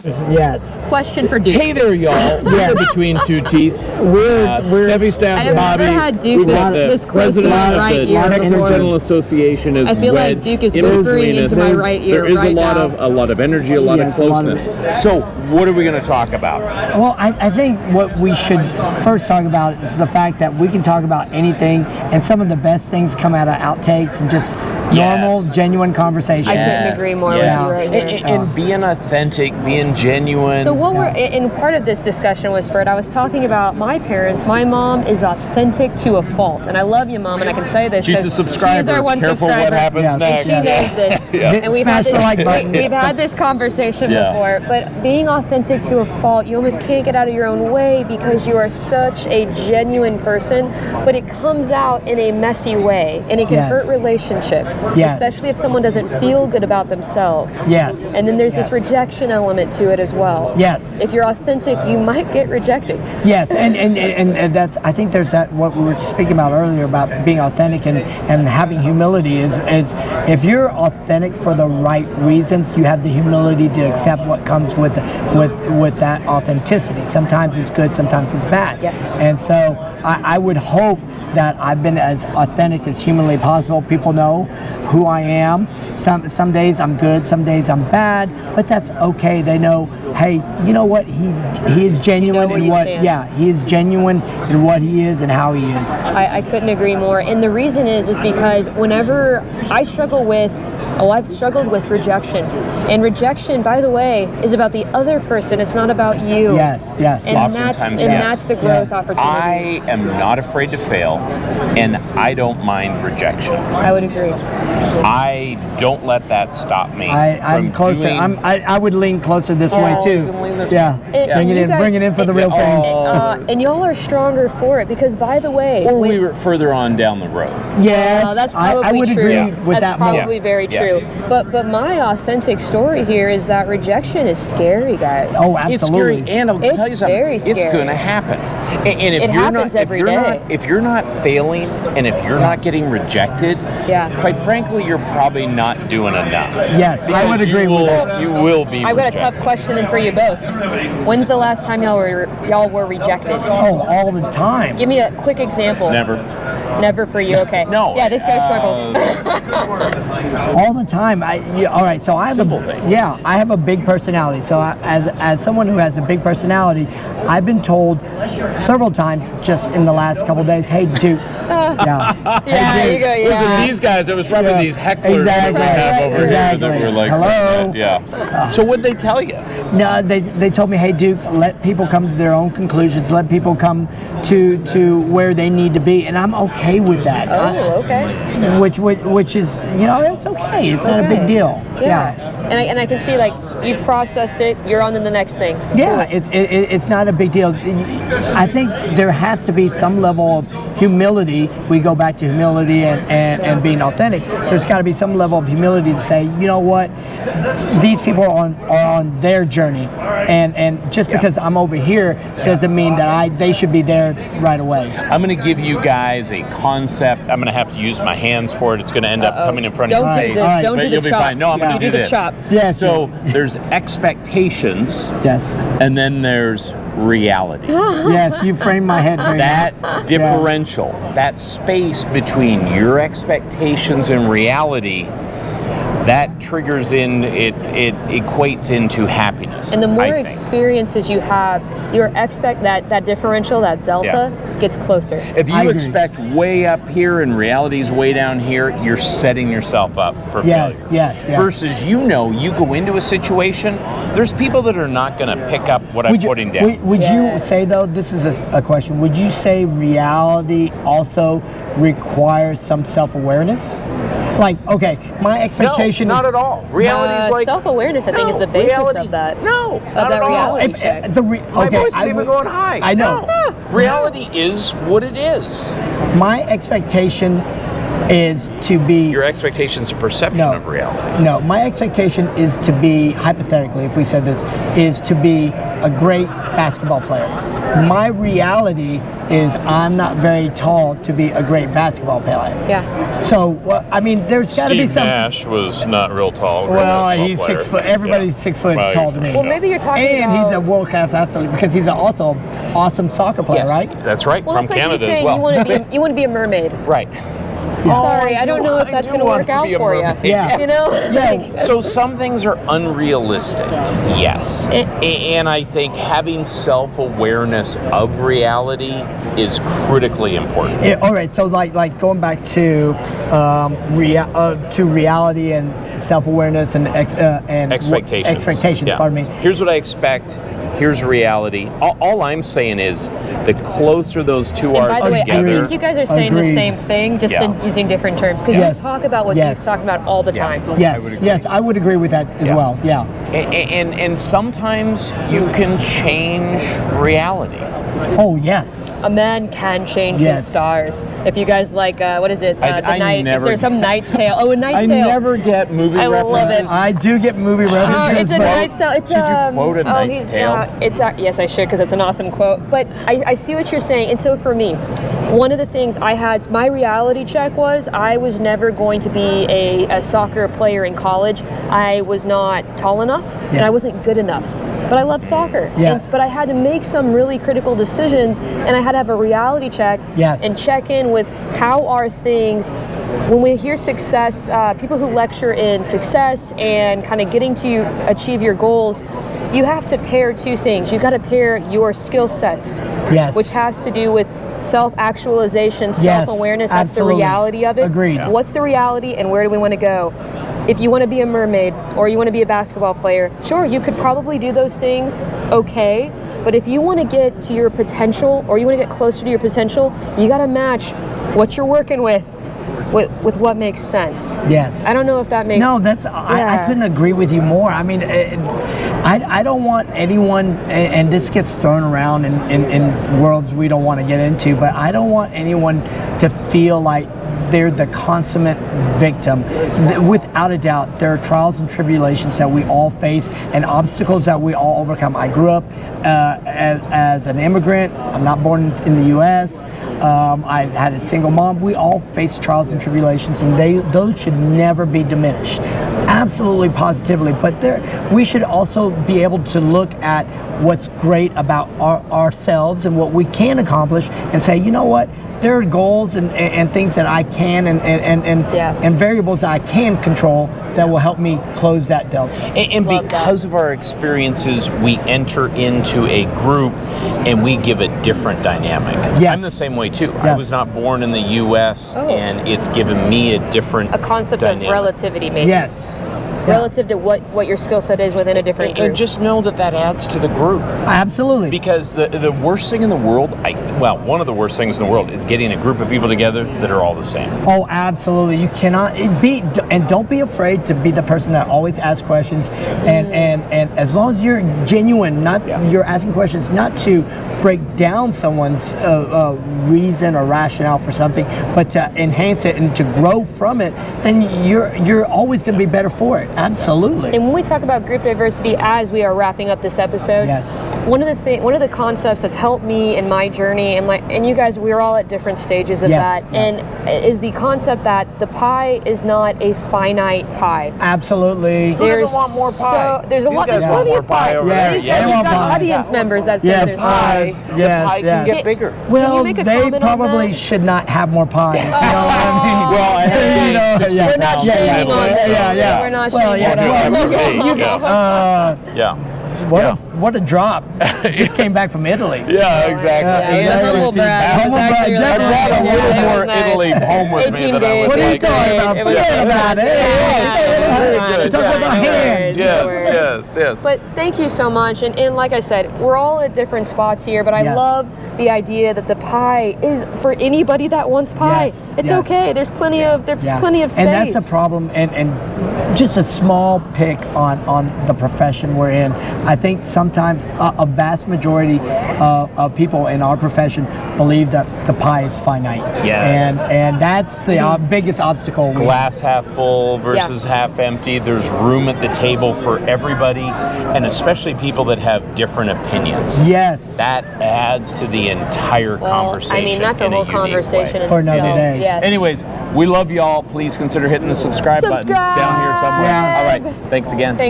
Yes. Question for Duke. Hey there, y'all. We're Between Two Teeth. We're Steffi, Staff, I have Bobby. never had Duke We've got this the close to president my of right the ear Texas before. Dental Association is I feel like wedged Duke is in whispering between us. into my right ear There is right now. a lot of energy, a lot of closeness. So, what are we going to talk about? Well, I think what we should first talk about is the fact that we can talk about anything, and some of the best things come out of outtakes and just normal, genuine conversation. I couldn't agree more with you right here. And being authentic, being genuine. So what in part of this discussion was spurred, I was talking about my parents. My mom is authentic to a fault. And I love you, Mom, and I can say this. She's a subscriber. She's our one Careful subscriber. what happens next. She knows this. And we've had Smash the like button. we've had this conversation before. But being authentic to a fault, you almost can't get out of your own way because you are such a genuine person, but it comes out in a messy way. And it can hurt relationships. Yes. Especially if someone doesn't feel good about themselves. Yes. And then there's this rejection element to it as well. Yes. If you're authentic, you might get rejected. Yes, and that's, I think there's that, what we were speaking about earlier about being authentic and having humility is if you're authentic for the right reasons, you have the humility to accept what comes with that authenticity. Sometimes it's good, sometimes it's bad. Yes. And so I would hope that I've been as authentic as humanly possible. People know who I am. Some days I'm good, some days I'm bad, but that's okay. They know, hey, you know what? He is genuine in what he is genuine in what he is and how he is. I couldn't agree more. And the reason is because whenever I struggle with I've struggled with rejection. And rejection, by the way, is about the other person. It's not about you. Yes. And that's the growth opportunity. I am not afraid to fail, and I don't mind rejection. I would agree. I don't let that stop me. I'm closer. I would lean closer this way too. Bring it in for the real thing. And y'all are stronger for it because, by the way, or we were further on down the road. Yes, that's probably I would true. agree with that's that more. probably very true. But my authentic story here is that rejection is scary, guys. Oh, absolutely. It's scary, and I'll tell you something. Very scary. It's going to happen. And if it happens every day. If you're not failing, and if you're not getting rejected, quite frankly, you're probably not doing enough. Yes, I would agree with that. You will be. I've got a tough question then for you both. When's the last time y'all were rejected? Oh, all the time. Give me a quick example. Never for you. Okay. No. Yeah, this guy struggles. All the time. All right. So I have I have a big personality. So as someone who has a big personality, I've been told several times just in the last couple of days, "Hey, Duke." There you go. Yeah. These guys, it was probably these hecklers that we have over here that were like, hello. So what'd they tell you? No, they told me, "Hey, Duke, let people come to their own conclusions. Let people come to where they need to be," and I'm okay with that. Oh, okay. Which is, it's okay. It's not a big deal. Yeah. And I can see, like, you've processed it. You're on to the next thing. Yeah, it's not a big deal. I think there has to be some level of humility. We go back to humility and being authentic. There's got to be some level of humility to say, you know what, these people are on their journey, and just because I'm over here doesn't mean that they should be there right away. I'm going to give you guys a concept. I'm going to have to use my hands for it. It's going to end up coming in front of your face. Don't do the you'll be chop. fine. No, I'm going to do this. Chop. Yeah. So there's expectations. Yes. And then there's reality. Yes, you framed my head very That differential, that space between your expectations and reality, that triggers it equates into happiness. And the more experiences you have, that differential, that delta gets closer. If you expect way up here and reality's way down here, you're setting yourself up for failure. Yes. Versus you go into a situation, there's people that are not going to pick up what I'm putting down. Would you say, though, this is a question, would you say reality also requires some self-awareness? Like, okay, my expectation not at all. Reality is like self-awareness. I think is the basis of that. No, of that reality check. My voice is even going high. I know. Reality is what it is. My expectation is to be... Your expectation's a perception of reality. No, my expectation is to be, hypothetically, if we said this, is to be a great basketball player. My reality is I'm not very tall to be a great basketball player. Yeah. So, I mean, there's got to be Steve some. Nash was not real tall. Well, Real he's player. 6 foot. Everybody's 6 foot Well, tall to me. Well, maybe you're talking and about... he's a world-class athlete because he's also an awesome soccer player, Yes. right? That's right. Well, From it's like Canada you as saying well. you want to be a mermaid. Right. Sorry, I don't know if I that's do going to want work to out be a for you. mermaid. Yeah. You know? Yeah. So some things are unrealistic, yes. And I think having self-awareness of reality is critically important. All right, so like going back to reality and self-awareness and Expectations. Expectations. Yeah. Pardon me. Here's what I expect. Here's reality. All I'm saying is, the closer those two And are by the way, I together. think you guys are saying the Agreed. same thing, just Yeah. in using different terms. Because Yes. you talk about what Yes. he's talking about all the Yeah. time. Yes, would agree. yes, I would agree with that as Yeah. well. Yeah. And sometimes you can change reality. Oh yes. A man can change Yes. his stars. If you guys like, what is it? I The Night. Is never- there some Knight's Tale? Oh, a Knight's I Tale. never get movie I love references. it. I do get movie references. It's a but- Knight's Tale. It's Should you quote A Knight's Tale? Yes, I should, because it's an awesome quote. But I see what you're saying, and so for me, one of the things I had, my reality check was I was never going to be a soccer player in college. I was not tall enough, and Yeah. I wasn't good enough. But I love soccer. Yeah. But I had to make some really critical decisions, and I had to have a reality check Yes. and check in with how are things. When we hear success, people who lecture in success and kind of getting to achieve your goals, you have to pair two things. You've got to pair your skill sets, Yes. which has to do with self-actualization, Yes, self-awareness. That's the absolutely. reality of it. Agreed. Yeah. What's the reality and where do we want to go? If you want to be a mermaid or you want to be a basketball player, sure, you could probably do those things okay. But if you want to get to your potential or you want to get closer to your potential, you got to match what you're working with what makes sense. Yes. I don't know if that makes No, that's I couldn't agree with you more. I mean, I don't want anyone, and this gets thrown around in worlds we don't want to get into, but I don't want anyone to feel like they're the consummate victim. Without a doubt, there are trials and tribulations that we all face and obstacles that we all overcome. I grew up as an immigrant. I'm not born in the U.S. I had a single mom. We all face trials and tribulations, and those should never be diminished. Absolutely, positively. But we should also be able to look at what's great about ourselves and what we can accomplish, and say, you know what? There are goals and things that I can and variables that I can control that will help me close that delta. And because of our experiences, we enter into a group and we give a different dynamic. Yes. I'm the same way too. Yes. I was not born in the U.S. and it's given me a different concept dynamic. of relativity, maybe. Yes. Relative to what your skill set is within a different group. And just know that adds to the group. Absolutely. Because the worst thing in the world, one of the worst things in the world is getting a group of people together that are all the same. Oh, absolutely. You cannot and don't be afraid to be the person that always asks questions. And as long as you're genuine, you're asking questions not to break down someone's reason or rationale for something, but to enhance it and to grow from it, then you're always going to be better for it. Absolutely. And when we talk about group diversity, as we are wrapping up this episode, one of the concepts that's helped me in my journey, and you guys, we're all at different stages of that, and is the concept that the pie is not a finite pie. Absolutely. Who doesn't want more pie? There's a lot. There's plenty of pie over there. We've Yeah. got audience members that say there's pie. The pie can get bigger. Well, make a they comment on probably that? should not have more pie. You know what I mean? Well, I think We're not shaming on this. Yeah. We're not Well, shaming yeah. on this. What a drop. Just came back from Italy. Yeah, exactly. Yeah, Exactly. humble brag. Humble brag, Actually I definitely. brought a Yeah, little it more was nice. Italy home with me 18 than I days. would What are you like. talking about? It was Forget about it. Yeah, Talk about hands. Yes. But thank you so much. And like I said, we're all at different spots here, but I Yes. love the idea that the pie is for anybody that wants pie. Yes, It's yes. okay. There's plenty of space. And that's the problem. And just a small pick on the profession we're in. I think sometimes sometimes a vast majority of people in our profession believe that the pie is finite. Yes. And that's the biggest obstacle. Glass half full versus half empty. There's room at the table for everybody, and especially people that have different opinions. Yes. That adds to the entire conversation. I mean, that's a in whole unique conversation way. in For another itself. day. Yes. Anyways, we love y'all. Please consider hitting the subscribe button down here somewhere. Yeah. All right. Thanks again.